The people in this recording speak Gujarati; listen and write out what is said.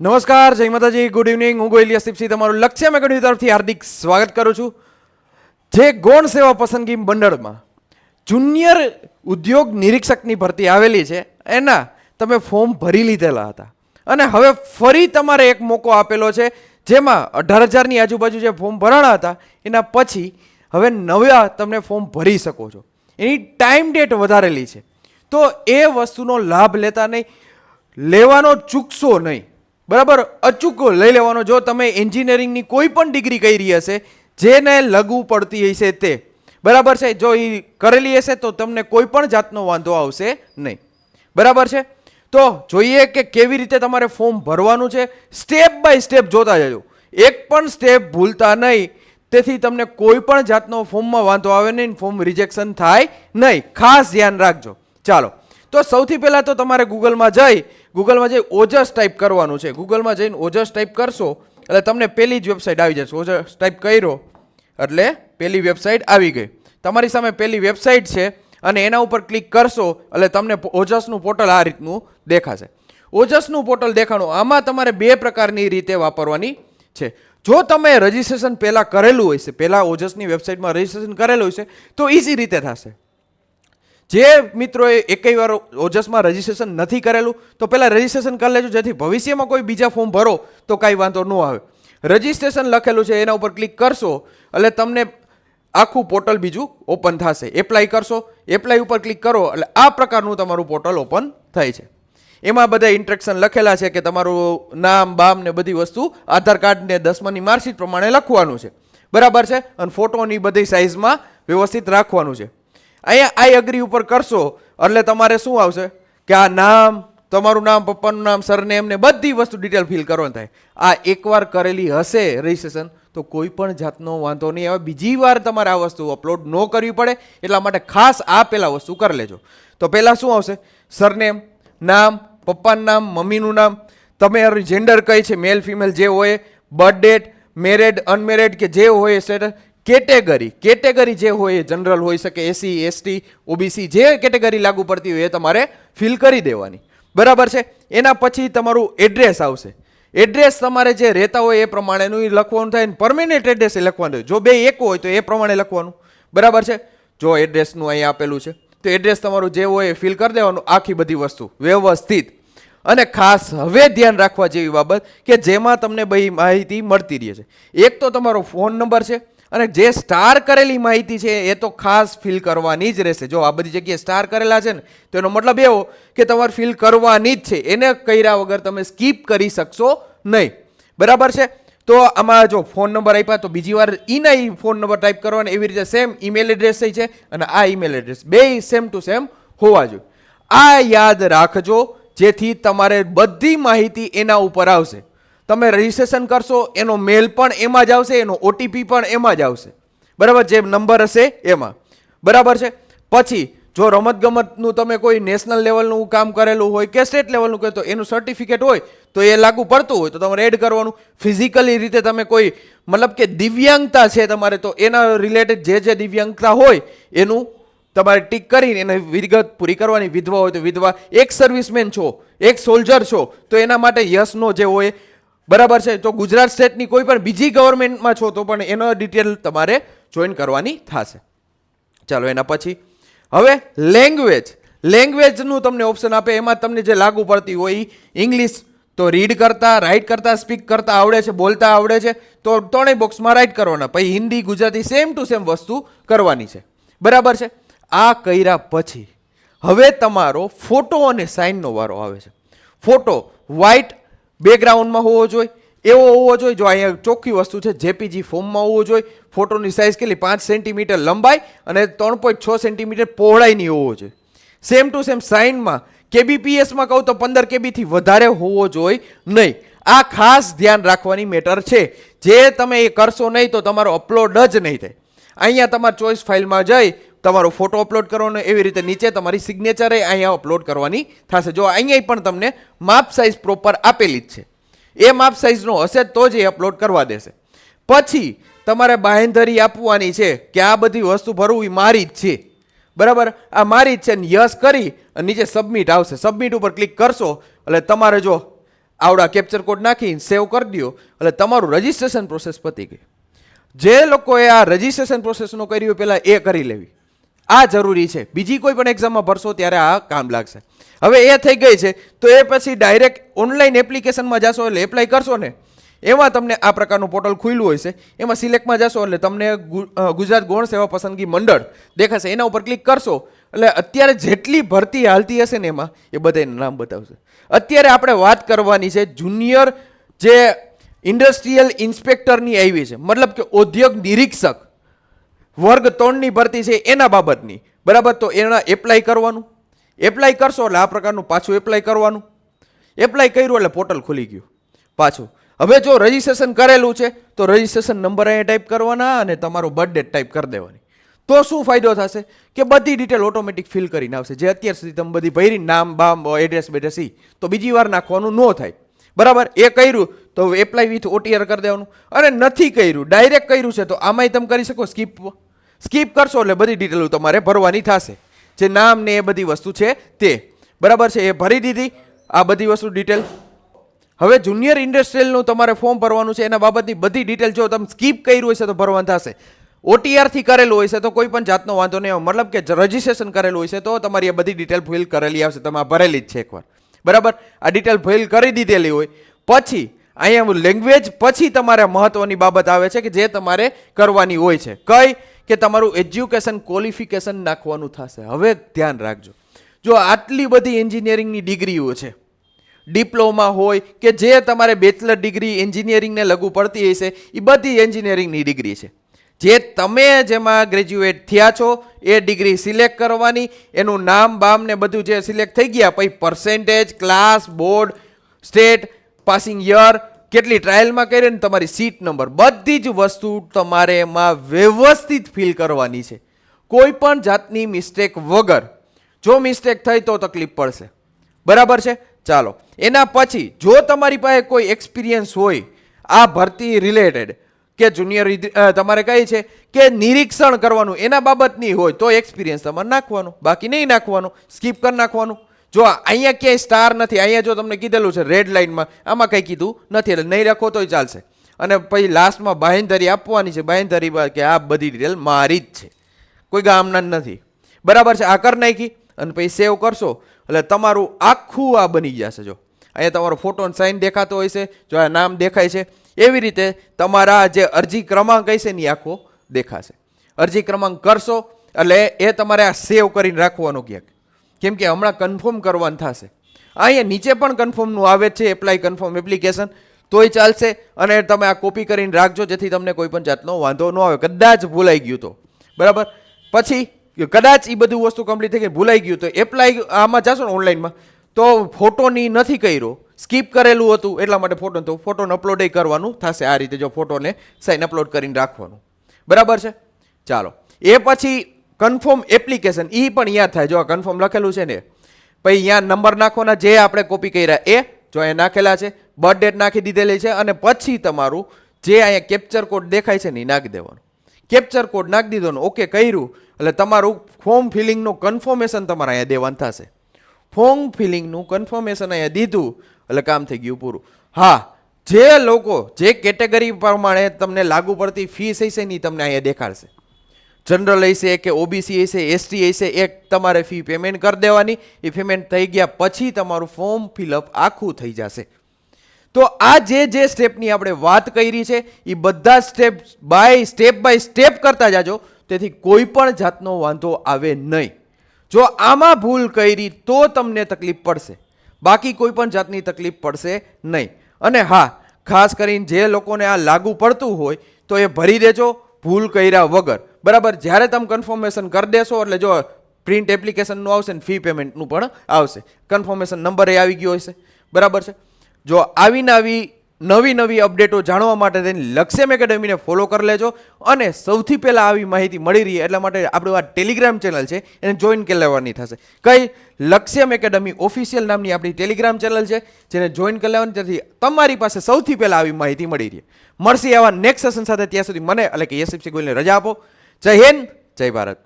નમસ્કાર, જય માતાજી, ગુડ ઇવનિંગ. હું ગોહિલ યશદીપસિંહ તમારું લક્ષ્ય એકેડમી તરફથી હાર્દિક સ્વાગત કરું છું. જે ગૌણ સેવા પસંદગી મંડળમાં જુનિયર ઉદ્યોગ નિરીક્ષકની ભરતી આવેલી છે એના તમે ફોર્મ ભરી લીધેલા હતા અને હવે ફરી તમારે એક મોકો આપેલો છે જેમાં 18,000ની આજુબાજુ જે ફોર્મ ભરાણા હતા એના પછી હવે નવા તમને ફોર્મ ભરી શકો છો. એની ટાઈમ ડેટ વધારેલી છે તો એ વસ્તુનો લાભ લેતા નહીં, લેવાનો ચૂકશો નહીં. બરાબર, અચૂક લઈ લેવાનો. જો તમે એન્જિનિયરિંગની કોઈ પણ ડિગ્રી કરી હશે જેને લઘુ પડતી હશે તે બરાબર છે, જો એ કરેલી હશે તો તમને કોઈ પણ જાતનો વાંધો આવશે નહીં. બરાબર છે, તો જોઈએ કે કેવી રીતે તમારે ફોર્મ ભરવાનું છે. સ્ટેપ બાય સ્ટેપ જોતા જજો, એક પણ સ્ટેપ ભૂલતા નહીં. તેથી તમને કોઈ પણ જાતનો ફોર્મમાં વાંધો આવે નહીં, ફોર્મ રિજેક્શન થાય નહીં. ખાસ ધ્યાન રાખજો. ચાલો, તો સૌથી પહેલાં તો તમારે ગૂગલમાં જઈ ઓજસ ટાઈપ કરવાનું છે. ગૂગલમાં જઈને ઓજસ ટાઈપ કરશો એટલે તમને પહેલી જ વેબસાઇટ આવી જશે. ઓજસ ટાઈપ કર્યો એટલે પહેલી વેબસાઇટ આવી ગઈ. તમારી સામે પહેલી વેબસાઇટ છે અને એના ઉપર ક્લિક કરશો એટલે તમને ઓજસનું પોર્ટલ આ રીતનું દેખાશે. ઓજસનું પોર્ટલ દેખાણું, આમાં તમારે બે પ્રકારની રીતે વાપરવાની છે. જો તમે રજિસ્ટ્રેશન પહેલાં કરેલું હોય છે, પહેલાં ઓજસની વેબસાઇટમાં રજિસ્ટ્રેશન કરેલું હોય છે તો ઇઝી રીતે થશે. જે મિત્રોએ એકેય વાર ઓજસમાં રજિસ્ટ્રેશન નથી કરેલું તો પહેલાં રજિસ્ટ્રેશન કરી લેજો, જેથી ભવિષ્યમાં કોઈ બીજા ફોર્મ ભરો તો કાંઈ વાંધો ન આવે. રજિસ્ટ્રેશન લખેલું છે એના ઉપર ક્લિક કરશો એટલે તમને આખું પોર્ટલ બીજું ઓપન થશે. એપ્લાય કરશો, એપ્લાય ઉપર ક્લિક કરો એટલે આ પ્રકારનું તમારું પોર્ટલ ઓપન થાય છે. એમાં બધા ઇન્સ્ટ્રક્શન લખેલા છે કે તમારું નામ બામ ને બધી વસ્તુ આધાર કાર્ડ ને 10માની માર્કશીટ પ્રમાણે લખવાનું છે. બરાબર છે, અને ફોટોની બધી સાઇઝમાં વ્યવસ્થિત રાખવાનું છે. અહીંયા આઈ અગ્રી ઉપર કરશો એટલે તમારે શું આવશે કે આ નામ, તમારું નામ, પપ્પાનું નામ, સરનેમ ને બધી વસ્તુ ડિટેલ ફિલ કરવાની થાય. આ એકવાર કરેલી હશે રજિસ્ટ્રેશન તો કોઈ પણ જાતનો વાંધો નહીં આવે. બીજી વાર તમારે આ વસ્તુ અપલોડ ન કરવી પડે એટલા માટે ખાસ આ પહેલાં વસ્તુ કરી લેજો. તો પહેલાં શું આવશે? સરનેમ, નામ, પપ્પાનું નામ, મમ્મીનું નામ, તમારું જેન્ડર કઈ છે, મેલ ફિમેલ જે હોય, બર્થ ડેટ, મેરેડ અનમેરેડ કે જે હોય સ્ટેટસ, કેટેગરી જે હોય જનરલ હોઈ શકે, એસસી એસટી ઓબીસી જે કેટેગરી લાગુ પડતી હોય એ તમારે ફિલ કરી દેવાની. બરાબર છે. એના પછી તમારું એડ્રેસ આવશે. એડ્રેસ તમારે જે રહેતા હોય એ પ્રમાણેનું લખવાનું થાય. પરમેનન્ટ એડ્રેસ એ લખવાનું. જો બે એક હોય તો એ પ્રમાણે લખવાનું. બરાબર છે. જો એડ્રેસનું અહીંયા આપેલું છે તો એડ્રેસ તમારું જે હોય એ ફિલ કરી દેવાનું. આખી બધી વસ્તુ વ્યવસ્થિત. અને ખાસ હવે ધ્યાન રાખવા જેવી બાબત કે જેમાં તમને બધી માહિતી મળતી રહે છે. એક તો તમારો ફોન નંબર છે અને જે સ્ટાર કરેલી માહિતી છે એ તો ખાસ ફિલ કરવાની જ રહેશે. જો આ બધી જગ્યાએ સ્ટાર કરેલા છે ને તો એનો મતલબ એવો કે તમારે ફિલ કરવાની જ છે. એને કર્યા વગર તમે સ્કીપ કરી શકશો નહીં. બરાબર છે. તો આમાં જો ફોન નંબર આપ્યા તો બીજી વાર એના ફોન નંબર ટાઈપ કરવાનો. એવી રીતે સેમ ઈમેલ એડ્રેસ છે અને આ ઈમેલ એડ્રેસ બે સેમ ટુ સેમ હોવા જોઈએ. આ યાદ રાખજો જેથી તમારે બધી માહિતી એના ઉપર આવશે. તમે રજિસ્ટ્રેશન કરશો એનો મેલ પણ એમાં જ આવશે, એનો ઓટીપી પણ એમાં જ આવશે. બરાબર, જે નંબર હશે એમાં. બરાબર છે. પછી જો રમતગમતનું તમે કોઈ નેશનલ લેવલનું કામ કરેલું હોય કે સ્ટેટ લેવલનું કહે તો એનું સર્ટિફિકેટ હોય તો એ લાગુ પડતું હોય તો તમારે એડ કરવાનું. ફિઝિકલી રીતે તમે કોઈ મતલબ કે દિવ્યાંગતા છે તમારે તો એના રિલેટેડ જે દિવ્યાંગતા હોય એનું તમારે ટીક કરીને એને વિગત પૂરી કરવાની. વિધવા હોય તો વિધવા, એક સર્વિસમેન છો, એક સોલ્જર છો તો એના માટે યસનો જે હોય. બરાબર છે. તો ગુજરાત સ્ટેટની કોઈ પણ બીજી ગવર્મેન્ટમાં છો તો પણ એનો ડિટેલ તમારે જોઈન કરવાની થશે. ચાલો, એના પછી હવે લેંગ્વેજનું તમને ઓપ્શન આપે. એમાં તમને જે લાગુ પડતી હોય ઇંગ્લિશ તો રીડ કરતા, રાઇટ કરતા, સ્પીક કરતા આવડે છે, બોલતા આવડે છે તો ત્રણેય બોક્સમાં રાઇટ કરવાના. પછી Hindi, Gujarati same to same વસ્તુ કરવાની છે. બરાબર છે. આ કર્યા પછી હવે તમારો ફોટો અને સાઇનનો વારો આવે છે. ફોટો વ્હાઇટ બેકગ્રાઉન્ડમાં હોવો જોઈએ, એવો હોવો જોઈએ. જો અહીંયા ચોખ્ખી વસ્તુ છે જેપીજી ફોર્મમાં હોવો જોઈએ. ફોટોની સાઇઝ કેટલી? 5 સેન્ટીમીટર લંબાઈ અને 3.6 સેન્ટીમીટર પહોળાઈની હોવો જોઈએ. સેમ ટુ સેમ સાઇનમાં કેબીપીએસમાં કહું તો 15 કેબીથી વધારે હોવો જોઈએ નહીં. આ ખાસ ધ્યાન રાખવાની મેટર છે. જે તમે એ કરશો નહીં તો તમારો અપલોડ જ નહીં થાય. અહીંયા તમારે ચોઈસ ફાઇલમાં જઈ તમારો ફોટો અપલોડ કરવાનો. એવી રીતે નીચે તમારી સિગ્નેચર અહીંયા અપલોડ કરવાની થશે. જો અહીંયા પણ તમને માપ સાઇઝ પ્રોપર આપેલી જ છે. એ માપ સાઇઝનો હશે તો જ એ અપલોડ કરવા દેશે. પછી તમારે બાંહેધરી આપવાની છે કે આ બધી વસ્તુ ભરવું એ મારી જ છે. બરાબર, આ મારી જ છે. યસ કરી અને નીચે સબમિટ આવશે. સબમિટ ઉપર ક્લિક કરશો એટલે તમારે જો આવડા કેપ્ચર કોડ નાખીને સેવ કરી દો એટલે તમારું રજિસ્ટ્રેશન પ્રોસેસ પતી ગઈ. જે લોકોએ આ રજિસ્ટ્રેશન પ્રોસેસનો કર્યું પહેલાં એ કરી લેવી, આ જરૂરી છે. બીજી કોઈ પણ એક્ઝામમાં ભરશો ત્યારે આ કામ લાગશે. હવે એ થઈ ગઈ છે તો એ પછી ડાયરેક્ટ ઓનલાઈન એપ્લિકેશનમાં જશો એટલે એપ્લાય કરશો ને, એમાં તમને આ પ્રકારનું પોર્ટલ ખુલ્લું હોય છે. એમાં સિલેક્ટમાં જશો એટલે તમને ગુજરાત ગૌણ સેવા પસંદગી મંડળ દેખાશે. એના ઉપર ક્લિક કરશો એટલે અત્યારે જેટલી ભરતી હાલતી હશે ને એમાં એ બધાનું નામ બતાવશે. અત્યારે આપણે વાત કરવાની છે જુનિયર જે ઇન્ડસ્ટ્રીયલ ઇન્સ્પેક્ટરની આવી છે, મતલબ કે ઉદ્યોગ નિરીક્ષક વર્ગ 3ની ભરતી છે એના બાબતની, બરાબર. તો એના એપ્લાય કરવાનું, એપ્લાય કરશો એટલે આ પ્રકારનું પાછું એપ્લાય કરવાનું. એપ્લાય કર્યું એટલે પોર્ટલ ખુલી ગયું પાછું. હવે જો રજિસ્ટ્રેશન કરેલું છે તો રજિસ્ટ્રેશન નંબર અહીંયા ટાઈપ કરવાના અને તમારો બર્થ ડેટ ટાઈપ કરી દેવાની. તો શું ફાયદો થશે કે બધી ડિટેલ ઓટોમેટિક ફિલ કરીને આવશે. જે અત્યાર સુધી તમે બધી ભરી નામ બામ એડ્રેસ બેડ્રેસ તો બીજી વાર નાખવાનું ન થાય, બરાબર. એ કર્યું તો એપ્લાય વિથ OTR કરી દેવાનું. અને નથી કર્યું, ડાયરેક્ટ કર્યું છે તો આમાંય તમે કરી શકો સ્કીપ કરશો એટલે બધી ડિટેલો તમારે ભરવાની થશે. જે નામ ને એ બધી વસ્તુ છે તે, બરાબર છે, એ ભરી દીધી આ બધી વસ્તુ ડિટેલ. હવે જુનિયર ઇન્ડસ્ટ્રીયલનું તમારે ફોર્મ ભરવાનું છે, એના બાબતની બધી ડિટેલ જો તમે સ્કીપ કર્યું હશે તો ભરવાનું થશે. OTR થી કરેલું હોય છે તો કોઈ પણ જાતનો વાંધો નહીં આવે, મતલબ કે રજિસ્ટ્રેશન કરેલું હોય છે તો તમારી આ બધી ડિટેલ ફિલ કરેલી આવશે. તમે ભરેલી જ છે એકવાર, બરાબર. આ ડિટેલ ફિલ કરી દીધેલી હોય પછી અહીંયા લેંગ્વેજ પછી તમારે મહત્વની બાબત આવે છે કે જે તમારે કરવાની હોય છે. કઈ કે તમારું એજ્યુકેશન ક્વોલિફિકેશન નાખવાનું થશે. હવે ધ્યાન રાખજો, જો આટલી બધી એન્જિનિયરિંગની ડિગ્રીઓ છે, ડિપ્લોમા હોય કે જે તમારે બેચલર ડિગ્રી એન્જિનિયરિંગને લાગુ પડતી હશે, એ બધી એન્જિનિયરિંગની ડિગ્રી છે. જે તમે જેમાં ગ્રેજ્યુએટ થયા છો એ ડિગ્રી સિલેક્ટ કરવાની, એનું નામ બામ ને બધું જે સિલેક્ટ થઈ ગયા પછી percentage, class, board, state, passing year, કેટલી ટ્રાયલમાં કરી ને તમારી સીટ નંબર, બધી જ વસ્તુ તમારે એમાં વ્યવસ્થિત ફિલ કરવાની છે, કોઈ પણ જાતની મિસ્ટેક વગર. જો મિસ્ટેક થઈ તો તકલીફ પડશે, બરાબર છે. ચાલો, એના પછી જો તમારી પાસે કોઈ એક્સપિરિયન્સ હોય આ ભરતી રિલેટેડ કે જુનિયર તમારે કઈ છે કે નિરીક્ષણ કરવાનું એના બાબતની હોય તો એક્સપિરિયન્સ તમારે નાખવાનું, બાકી નહીં નાખવાનું, સ્કીપ કરી નાખવાનું. જો અહીંયા ક્યાંય સ્ટાર નથી, અહીંયા જો તમને કીધેલું છે રેડ લાઇનમાં, આમાં કંઈ કીધું નથી એટલે નહીં રાખો તોય ચાલશે. અને પછી લાસ્ટમાં બાહેંધરી આપવાની છે, બાહેંધરી કે આ બધી ડિટેલ મારી જ છે, કોઈ ગામના નથી, બરાબર છે. આ કરી નાખી અને પછી સેવ કરશો એટલે તમારું આખું આ બની જશે. જો અહીંયા તમારો ફોટો સાઇન દેખાતો હોય છે, જો આ નામ દેખાય છે, એવી રીતે તમારા જે અરજી ક્રમાંક હશે ને એ આખો દેખાશે. અરજી ક્રમાંક કરશો એટલે એ તમારે આ સેવ કરીને રાખવાનું ક્યાંક, કેમ કે હમણાં કન્ફર્મ કરવાનું થશે. અહીંયા નીચે પણ કન્ફર્મનું આવે છે, એપ્લાય કન્ફર્મ એપ્લિકેશન, તોય ચાલશે. અને તમે આ કોપી કરીને રાખજો જેથી તમને કોઈ પણ જાતનો વાંધો ન આવે. કદાચ ભૂલાઈ ગયું તો, બરાબર, પછી કદાચ એ બધું વસ્તુ કમ્પ્લીટ થઈ ગઈ ભૂલાઈ ગયું તો એપ્લાય આમાં જશો ને ઓનલાઈનમાં તો ફોટોની નથી કર્યો, સ્કીપ કરેલું હતું એટલા માટે ફોટો તો ફોટોને અપલોડ કરવાનું થશે. આ રીતે જો ફોટોને સાઇન અપલોડ કરીને રાખવાનું, બરાબર છે. ચાલો, એ પછી કન્ફર્મ એપ્લિકેશન એ પણ અહીંયા થાય. જો આ કન્ફર્મ લખેલું છે ને, પછી અહીંયા નંબર નાખવાના જે આપણે કોપી કર્યા એ જો અહીંયા નાખેલા છે, બર્થ ડેટ નાખી દીધેલી છે, અને પછી તમારું જે અહીંયા કેપ્ચર કોડ દેખાય છે ને એ નાખી દેવાનું. કેપ્ચર કોડ નાખી દીધો ને ઓકે કર્યું એટલે તમારું ફોર્મ ફિલિંગનું કન્ફર્મેશન તમારે અહીંયા દેવાનું થશે. ફોર્મ ફિલિંગનું કન્ફર્મેશન અહીંયા દીધું એટલે કામ થઈ ગયું પૂરું. હા, જે લોકો જે કેટેગરી પ્રમાણે તમને લાગુ પડતી ફીસ હશે ને તમને અહીંયા દેખાડશે. જનરલ હશે કે ઓબીસી હશે, એસટી હશે, એક તમારે ફી પેમેન્ટ કરી દેવાની. એ પેમેન્ટ થઈ ગયા પછી તમારું ફોર્મ ફિલઅપ આખું થઈ જશે. તો આ જે સ્ટેપની આપણે વાત કરી છે એ બધા સ્ટેપ બાય સ્ટેપ કરતા જાજો, તેથી કોઈ પણ જાતનો વાંધો આવે નહીં. જો આમાં ભૂલ કરી તો તમને તકલીફ પડશે, બાકી કોઈ પણ જાતની તકલીફ પડશે નહીં. અને હા, ખાસ કરીને જે લોકોને આ લાગુ પડતું હોય તો એ ભરી દેજો ભૂલ કર્યા વગર, બરાબર. જ્યારે તમે કન્ફર્મેશન કરી દેશો એટલે જો પ્રિન્ટ એપ્લિકેશનનું આવશે ને ફી પેમેન્ટનું પણ આવશે, કન્ફર્મેશન નંબર એ આવી ગયો હશે, બરાબર છે. જો આવી નવી અપડેટો જાણવા માટે તેની લક્ષ્યમ એકેડમીને ફોલો કરી લેજો. અને સૌથી પહેલાં આવી માહિતી મળી રહી એટલા માટે આપણું આ ટેલિગ્રામ ચેનલ છે એને જોઈન કરી લેવાની થશે. કઈ લક્ષ્યમ એકેડમી ઓફિશિયલ નામની આપણી ટેલિગ્રામ ચેનલ છે જેને જોઈન કરી લેવાની, તેથી તમારી પાસે સૌથી પહેલાં આવી માહિતી મળી રહી. મળશે આવા નેક્સ્ટ સેશન સાથે, ત્યાં સુધી મને એટલે કે યશસ્વી ગોયલને રજા આપો. જય હિન્દ, જય ભારત.